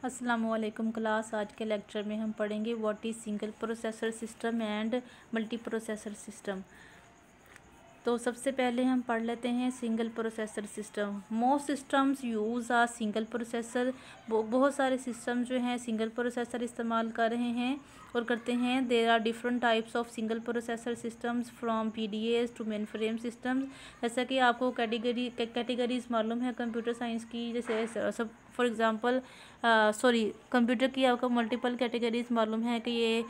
अस्सलामुअलैकुम क्लास। आज के लेक्चर में हम पढ़ेंगे what is single processor system and multi processor system. तो सबसे पहले हम पढ़ लेते हैं single processor system. Most systems use a single processor. बहुत सारे सिस्टम जो हैं सिंगल प्रोसेसर इस्तेमाल कर रहे हैं और करते हैं। There are different types of single processor systems from PDAs to mainframe systems. जैसा कि आपको कैटेगरीज मालूम है कंप्यूटर साइंस की, जैसे सब फॉर एग्ज़ाम्पल कंप्यूटर की आपको मल्टीपल कैटेगरीज मालूम है कि ये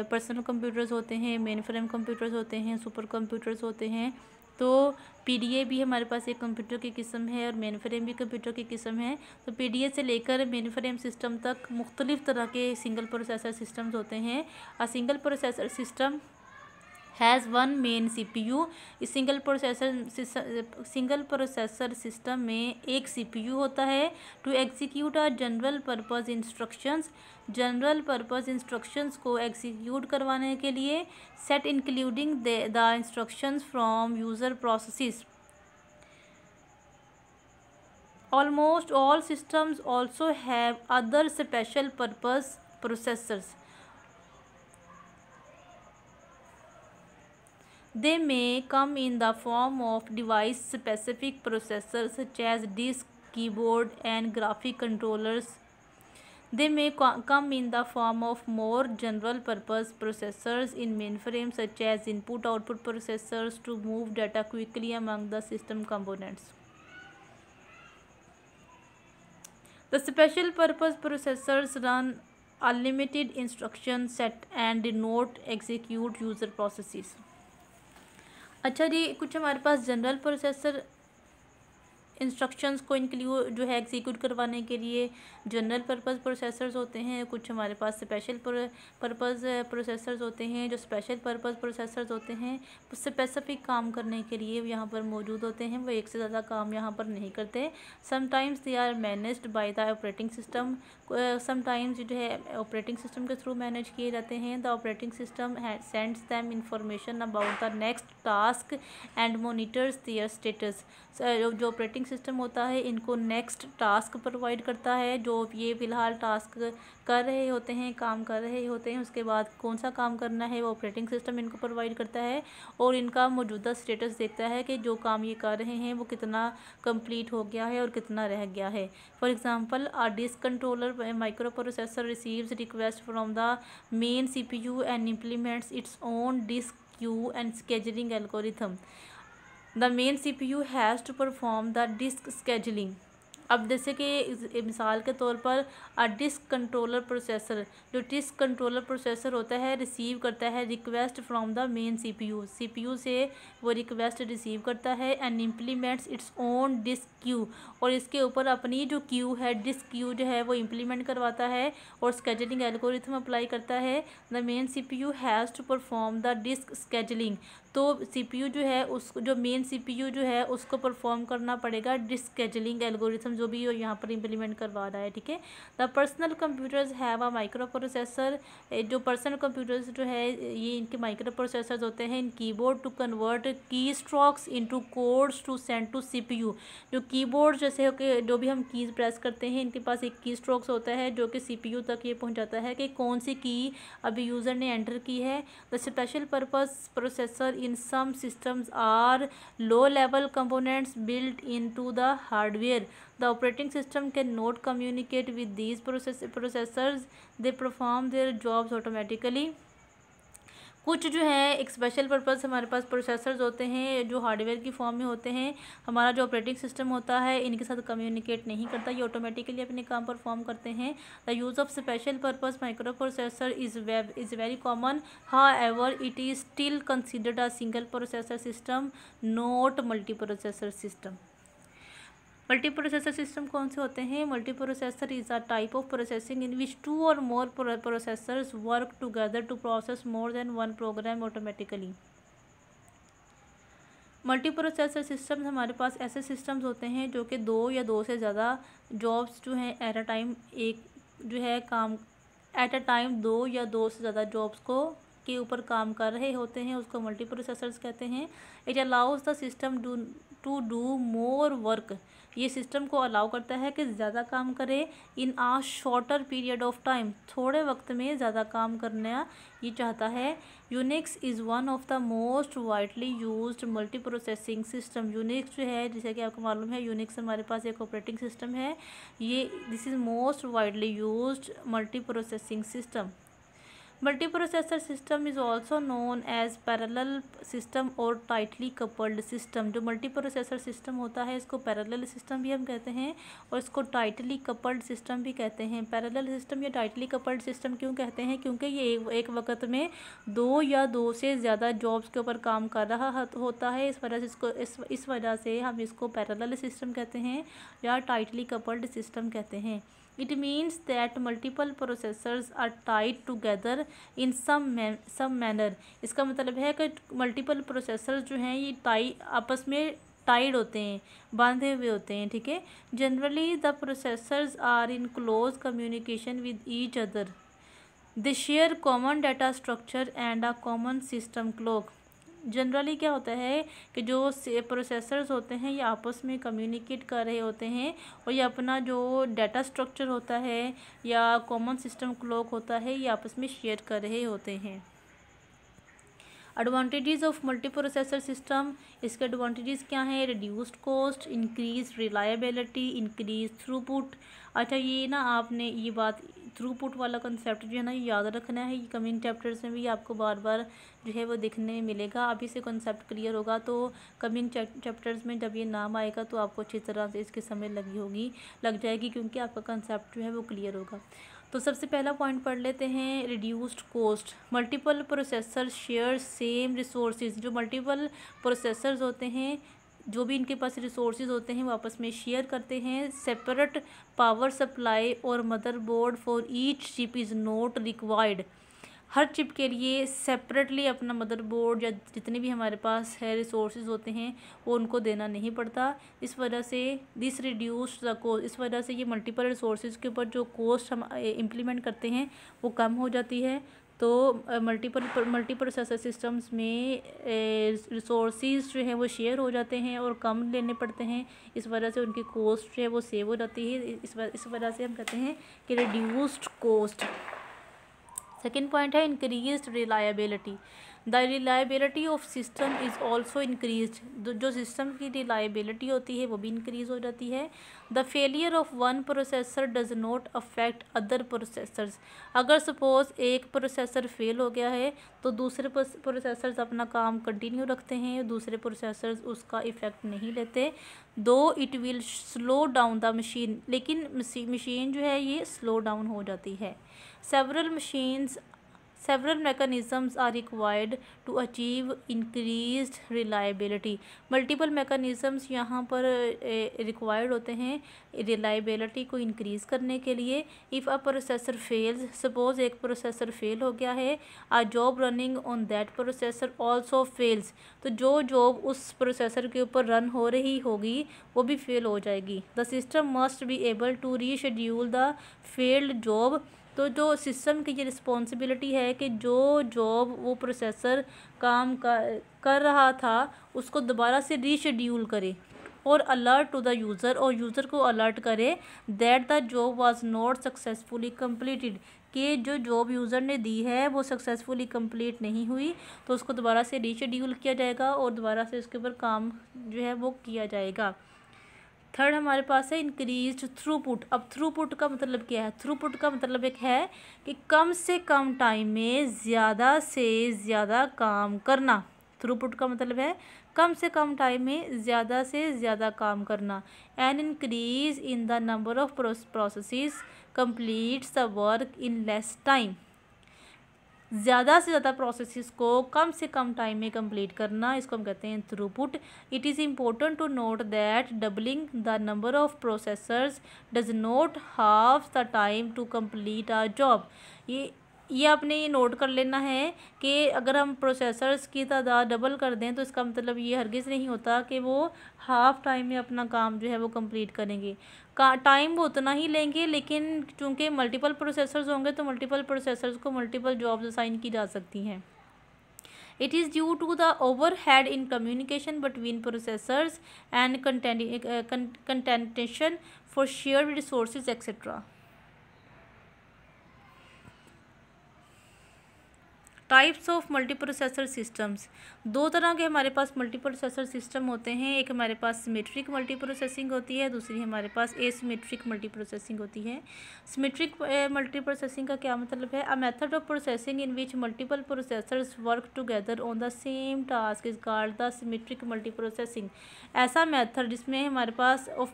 पर्सनल कंप्यूटर्स होते हैं, मेन फ्रेम कंप्यूटर्स होते हैं, सुपर कंप्यूटर्स होते हैं। तो PDA भी हमारे पास एक कंप्यूटर की किस्म है और मेन फ्रेम भी कंप्यूटर की किस्म है। तो PDA से लेकर मेन फ्रेम सिस्टम तक मुख्तलिफ तरह के सिंगल प्रोसेसर सिस्टम्स होते हैं। A single processor system has one main CPU। इस सिंगल प्रोसेसर सिस्टम में एक CPU होता है to execute a general purpose instructions. General purpose instructions को एग्जीक्यूट करवाने के लिए set including the instructions from user processes. Almost all systems also have other special purpose processors. They may come in the form of device-specific processors such as disk, keyboard, and graphic controllers. They may come in the form of more general-purpose processors in mainframes such as input-output processors to move data quickly among the system components. The special-purpose processors run a limited instruction set and do not execute user processes. अच्छा जी, कुछ हमारे पास general processor instructions को include जो है execute करवाने के लिए general purpose processors होते हैं। कुछ हमारे पास स्पेशल पर्पस प्रोसेसर्स होते हैं। जो स्पेशल पर्पस प्रोसेसर्स होते हैं स्पेसिफिक काम करने के लिए यहाँ पर मौजूद होते हैं, वो एक से ज़्यादा काम यहाँ पर नहीं करते। Sometimes they are managed by the operating system. Sometimes जो है ऑपरेटिंग सिस्टम के थ्रू मैनेज किए जाते हैं। The operating system sends them information about the next task and monitors their status. जो ऑपरेटिंग सिस्टम होता है इनको नेक्स्ट टास्क प्रोवाइड करता है। जो ये फ़िलहाल टास्क कर रहे होते हैं, काम कर रहे होते हैं, उसके बाद कौन सा काम करना है वो ऑपरेटिंग सिस्टम इनको प्रोवाइड करता है और इनका मौजूदा स्टेटस देखता है कि जो काम ये कर रहे हैं वो कितना कंप्लीट हो गया है और कितना रह गया है। For example a disk controller microprocessor receives request from the main CPU and implements its own disk queue and scheduling algorithm. The main CPU has to perform the disk scheduling. अब जैसे कि मिसाल के तौर पर disk controller processor, जो disk controller processor होता है रिसीव करता है request from the main CPU से वो रिक्वेस्ट रिसीव करता है and implements its own disk queue, और इसके ऊपर अपनी जो क्यू है डिस्क क्यू जो है वो इम्प्लीमेंट करवाता है और स्केजुलिंग एल्गोरिथम अप्लाई करता है। The main CPU has to perform the disk scheduling. तो CPU जो है उसको जो मेन CPU जो है उसको परफॉर्म करना पड़ेगा डिस्क स्केजुलिंग एल्गोरिथम जो भी यहाँ पर इम्प्लीमेंट करवा रहा है, ठीक है। The personal computers have a microprocessor. जो पर्सनल कंप्यूटर्स जो है ये इनके माइक्रो प्रोसेसर्स होते हैं in keyboard to convert keystrokes into codes to send to CPU। जो कीबोर्ड जैसे कि जो भी हम कीज़ प्रेस करते हैं इनके पास एक की स्ट्रोक्स होता है जो कि CPU तक ये पहुँचाता है कि कौन सी की अभी यूज़र ने एंटर की है। The special purpose processor in some systems are low-level components built into the hardware. The operating system cannot communicate with these processors. They perform their jobs automatically. कुछ जो है एक स्पेशल पर्पस हमारे पास processors होते हैं जो हार्डवेयर की form में होते हैं। हमारा जो ऑपरेटिंग सिस्टम होता है इनके साथ कम्युनिकेट नहीं करता, ये ऑटोमेटिकली अपने काम परफॉर्म करते हैं। The use of special purpose micro processor is very common, however it is still considered a single processor system, not multi processor system. Multi processor system कौन से होते हैं? Multi processor is a type of processing in which 2 और more processors work together to process more than one program automatically. Multi processor system हमारे पास ऐसे systems होते हैं जो कि 2 या 2 से ज़्यादा जॉब्स जो हैं एट अ टाइम 2 या 2 से ज़्यादा जॉब्स को के ऊपर काम कर रहे होते हैं उसको मल्टी प्रोसेसर्स कहते हैं। It allows the system to do more work, ये सिस्टम को अलाउ करता है कि ज़्यादा काम करे in a shorter period of time, थोड़े वक्त में ज़्यादा काम करना ये चाहता है। Unix is one of the most widely used multiprocessing system. Unix जो है, जैसे कि आपको मालूम है, यूनिक्स हमारे पास एक ऑपरेटिंग सिस्टम है, ये this is most widely used multiprocessing system. Multiprocessor system is also known as parallel system और टाइटली कपल्ड सिस्टम। जो मल्टीप्रोसेसर सिस्टम होता है इसको पैरेलल सिस्टम भी हम कहते हैं और इसको टाइटली कपल्ड सिस्टम भी कहते हैं। पैरेलल सिस्टम या टाइटली कपल्ड सिस्टम क्यों कहते हैं? क्योंकि ये एक वक्त में दो या दो से ज़्यादा जॉब्स के ऊपर काम कर रहा होता है, इस वजह से इस वजह से हम इसको पैरेलल सिस्टम कहते हैं या टाइटली कपल्ड सिस्टम कहते हैं। It means that multiple processors are tied together in some manner। इसका मतलब है कि मल्टीपल प्रोसेसर्स जो हैं ये आपस में टाइड होते हैं, बांधे हुए होते हैं, ठीक है। Generally the processors are in close communication with each other, they share common data structure and a common system clock. Generally क्या होता है कि जो प्रोसेसर्स होते हैं ये आपस में कम्युनिकेट कर रहे होते हैं और ये अपना जो डाटा स्ट्रक्चर होता है या कॉमन सिस्टम क्लॉक होता है ये आपस में शेयर कर रहे होते हैं। Advantages of multi processor system, इसके एडवांटेजेस क्या हैं? Reduced cost, increase reliability, increase throughput. अच्छा, ये ना आपने ये बात थ्रूपुट वाला कंसेप्ट जो है ना ये याद रखना है, ये कमिंग चैप्टर्स में भी आपको बार बार जो है वो देखने में मिलेगा। अभी से कंसेप्ट क्लियर होगा तो कमिंग चैप्टर्स में जब ये नाम आएगा तो आपको अच्छी तरह से इसकी समझ लग जाएगी क्योंकि आपका कंसेप्ट जो है वो क्लियर होगा। तो सबसे पहला पॉइंट पढ़ लेते हैं, reduced cost. Multiple processor share same resources. जो मल्टीपल प्रोसेसर्स होते हैं, जो भी इनके पास रिसोर्सेज होते हैं वो आपस में शेयर करते हैं। सेपरेट पावर सप्लाई और motherboard for each chip is not required. Her chip के लिए सेपरेटली अपना मदरबोर्ड या जितने भी हमारे पास है रिसोर्सेज होते हैं वो उनको देना नहीं पड़ता। इस वजह से दिस रिड्यूस द कॉस्ट, इस वजह से ये मल्टीपल रिसोर्सेज के ऊपर जो कॉस्ट हम इम्प्लीमेंट करते हैं वो कम हो जाती है। तो मल्टी प्रोसेसर सिस्टम्स में रिसोर्सेज जो है वो शेयर हो जाते हैं और कम लेने पड़ते हैं, इस वजह से उनकी कॉस्ट जो है वो सेव हो जाती है। इस वजह से हम कहते हैं कि रिड्यूस्ड कॉस्ट। सेकेंड पॉइंट है increased reliability. The reliability of system is also increased. जो सिस्टम की रिलायबिलिटी होती है वो भी इंक्रीज हो जाती है। The failure of one processor does not affect other processors. अगर सपोज एक प्रोसेसर फेल हो गया है तो दूसरे प्रोसेसर्स अपना काम कंटिन्यू रखते हैं, दूसरे प्रोसेसर्स उसका इफ़ेक्ट नहीं लेते। दो it will slow down the machine, लेकिन मशीन जो है ये स्लो डाउन हो जाती है। Several mechanisms are required to achieve increased reliability। Multiple mechanisms यहाँ पर required होते हैं reliability को increase करने के लिए। If a processor fails, suppose एक processor fail हो गया है, a job running on that processor also fails, तो जो job उस processor के ऊपर run हो रही होगी वो भी fail हो जाएगी। The system must be able to reschedule the failed job। तो जो सिस्टम की ये रिस्पॉन्सिबिलिटी है कि जो जॉब वो प्रोसेसर काम कर रहा था उसको दोबारा से रीशेड्यूल करे और अलर्ट टू द यूज़र, और यूज़र को अलर्ट करे that the job was not successfully completed, कि जो जॉब यूज़र ने दी है वो सक्सेसफुली कंप्लीट नहीं हुई तो उसको दोबारा से रीशेड्यूल किया जाएगा और दोबारा से उसके ऊपर काम जो है वो किया जाएगा। थर्ड हमारे पास है इंक्रीज्ड थ्रूपुट। अब थ्रूपुट का मतलब क्या है? थ्रूपुट का मतलब एक है कि कम से कम टाइम में ज़्यादा से ज़्यादा काम करना। थ्रूपुट का मतलब है कम से कम टाइम में ज़्यादा से ज़्यादा काम करना। An increase in the number of processes completes the work in less time. ज़्यादा से ज़्यादा प्रोसेसेस को कम से कम टाइम में कंप्लीट करना, इसको हम कहते हैं throughput. It is important to note that doubling the number of processors does not half the time to complete a job. ये आपने ये नोट कर लेना है कि अगर हम प्रोसेसर्स की तादाद डबल कर दें तो इसका मतलब ये हरगिज़ नहीं होता कि वो हाफ़ टाइम में अपना काम जो है वो कंप्लीट करेंगे। टाइम वो उतना ही लेंगे, लेकिन चूँकि मल्टीपल प्रोसेसर्स होंगे तो मल्टीपल प्रोसेसर्स को मल्टीपल जॉब्स असाइन की जा सकती हैं। It is due to the overhead in communication between processors and contention for shared resources, etc. Types of multiprocessor systems, दो तरह के हमारे पास मल्टीप्रोसेसर सिस्टम होते हैं। एक हमारे पास सिमेट्रिक मल्टीप्रोसेसिंग होती है, दूसरी हमारे पास एसिमेट्रिक मल्टीप्रोसेसिंग होती है। सिमेट्रिक मल्टीप्रोसेसिंग का क्या मतलब है? A method of processing in which multiple processors work together on the same task is called the symmetric multiprocessing. ऐसा मेथड जिसमें हमारे पास ऑफ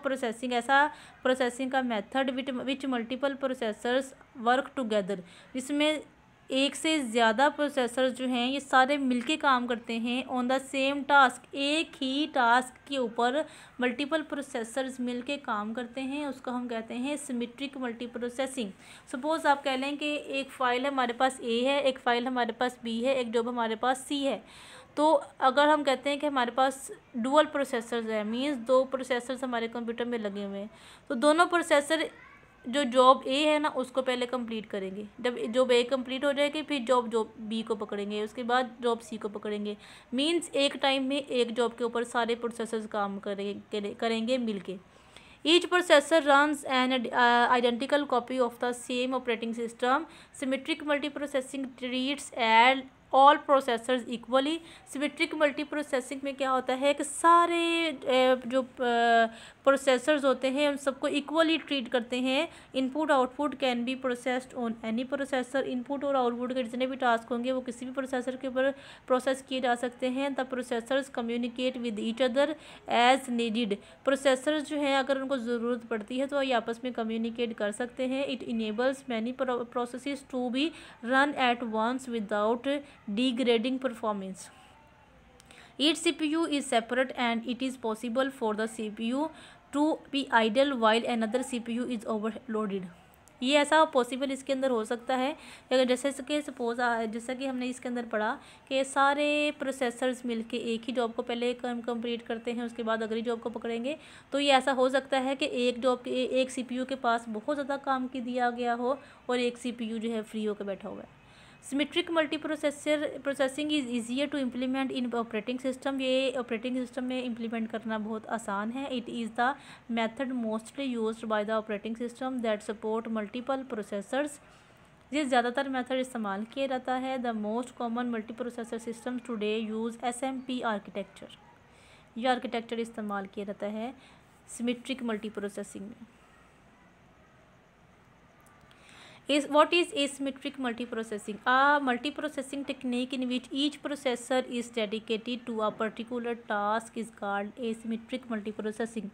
प्रोसेसिंग, ऐसा प्रोसेसिंग का method which multiple processors work together, जिसमें एक से ज़्यादा प्रोसेसर जो हैं ये सारे मिलके काम करते हैं ऑन द सेम टास्क, एक ही टास्क के ऊपर मल्टीपल प्रोसेसर्स मिलके काम करते हैं, उसको हम कहते हैं सिमेट्रिक मल्टीप्रोसेसिंग। सपोज़ आप कह लें कि एक फ़ाइल हमारे पास ए है, एक फ़ाइल हमारे पास बी है, एक जॉब हमारे पास सी है। तो अगर हम कहते हैं कि हमारे पास डुअल प्रोसेसर्स है, मीन्स दो प्रोसेसर्स हमारे कंप्यूटर में लगे हुए हैं, तो दोनों प्रोसेसर जो जॉब ए है ना उसको पहले कंप्लीट करेंगे। जब जॉब ए कंप्लीट हो जाएगी फिर जॉब बी को पकड़ेंगे, उसके बाद जॉब सी को पकड़ेंगे। मींस एक टाइम में एक जॉब के ऊपर सारे प्रोसेसर्स काम करेंगे मिलके। Each processor runs N identical copy of the same operating system. Symmetric multiprocessing treats at all processors equally. Symmetric multiprocessing में क्या होता है कि सारे जो प्रोसेसर्स होते हैं उन सबको इक्वली ट्रीट करते हैं। Input output can be processed on any processor. Input और आउटपुट के जितने भी टास्क होंगे वो किसी भी प्रोसेसर के ऊपर प्रोसेस किए जा सकते हैं। The processors communicate with each other as needed. Processors जो हैं अगर उनको ज़रूरत पड़ती है तो ये आपस में कम्युनिकेट कर सकते हैं। It enables many processes to be run at once without degrading performance. Each CPU is separate and it is possible for the CPU to be idle while another CPU is overloaded. ये ऐसा possible इसके अंदर हो सकता है अगर जैसे कि सपोज जैसा कि हमने इसके अंदर पढ़ा कि सारे प्रोसेसर्स मिलके एक ही जॉब को पहले कंप्लीट करते हैं, उसके बाद अगली जॉब को पकड़ेंगे। तो ये ऐसा हो सकता है कि एक सीपीयू के पास बहुत ज़्यादा काम की दिया गया हो और एक सीपीयू जो है फ्री होकर बैठा हुआ है। Symmetric processing is easier to implement in operating system. ये ऑपरेटिंग सिस्टम में इम्प्लीमेंट करना बहुत आसान है। It is the method mostly used by the operating system that support multiple processors. ये ज़्यादातर मेथड इस्तेमाल किया जाता है। The most common multi processor system today use SMP architecture. ये आर्किटेक्चर इस्तेमाल किया जाता है सिमेट्रिक मल्टी प्रोसेसिंग में। What is asymmetric multiprocessing? A multiprocessing technique in which each processor is dedicated to a particular task is called asymmetric multiprocessing.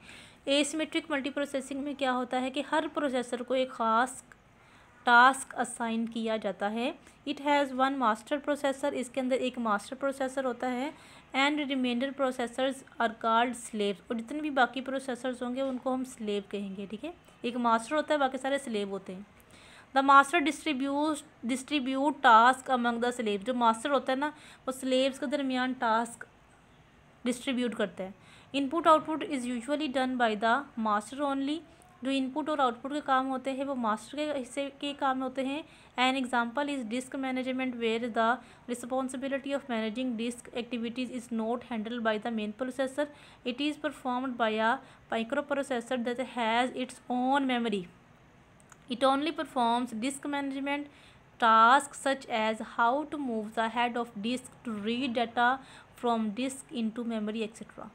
Asymmetric multiprocessing में क्या होता है कि हर प्रोसेसर को एक ख़ास टास्क असाइन किया जाता है। It has one master processor, इसके अंदर एक मास्टर प्रोसेसर होता है। And reminder processors are called slave. और जितने भी बाकी प्रोसेसर्स होंगे उनको हम स्लेव कहेंगे, ठीक है। एक मास्टर होता है, बाकी सारे स्लेव होते हैं। The master distribute task among the slave. जो मास्टर होता है ना वो स्लेव्स के दरमियान टास्क डिस्ट्रीब्यूट करता है। Input output is usually done by the master only. जो इनपुट और आउटपुट के काम होते हैं वो मास्टर के हिस्से के काम होते हैं। An example is disk management where the responsibility of managing disk activities is not handled by the main processor. It is performed by a microprocessor that has its own memory. It only performs disk management tasks such as how to move the head of disk to read data from disk into memory etc.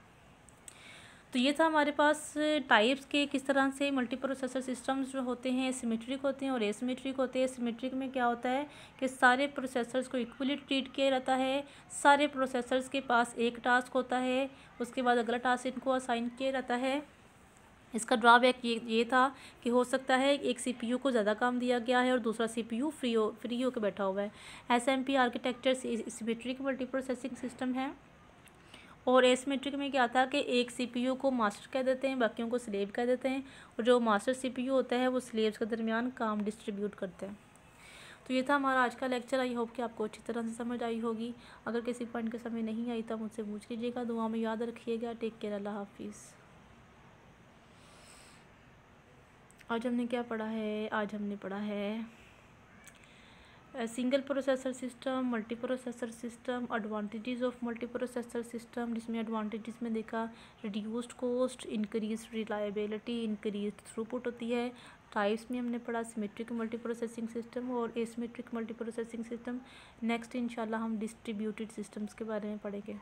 तो ये था हमारे पास types के किस तरह से multi processor systems जो होते हैं सिमेट्रिक होते हैं और एसिमेट्रिक होते हैं। सिमेट्रिक में क्या होता है कि सारे प्रोसेसर्स को इक्वली ट्रीट किया जाता है। सारे प्रोसेसर्स के पास एक टास्क होता है, उसके बाद अगला टास्क इनको असाइन किया जाता है। इसका ड्रॉबैक ये था कि हो सकता है एक CPU को ज़्यादा काम दिया गया है और दूसरा CPU फ्री होकर बैठा हुआ है। SMP architecture symmetric multiprocessing system है। और एसिमेट्रिक में क्या था कि एक CPU को मास्टर कह देते हैं, बाकियों को स्लेव कह देते हैं, और जो मास्टर CPU होता है वो स्लेव्स के दरमियान काम डिस्ट्रीब्यूट करते हैं। तो ये था हमारा आज का लेक्चर। आई होप कि आपको अच्छी तरह से समझ आई होगी। अगर किसी पॉइंट के समय नहीं आई तो मुझसे पूछ लीजिएगा। दुआ में याद रखिएगा। टेक केयर, अल्लाह हाफिज़। आज हमने क्या पढ़ा है? आज हमने पढ़ा है single processor system, multi processor system, advantages of multi processor system, जिसमें एडवांटेजेस में देखा reduced cost, increase reliability, increase throughput होती है। टाइप्स में हमने पढ़ा सिमेट्रिक मल्टी प्रोसेसिंग सिस्टम और asymmetric multi processing system. Next इंशाल्लाह हम डिस्ट्रीब्यूटेड सिस्टम्स के बारे में पढ़ेंगे।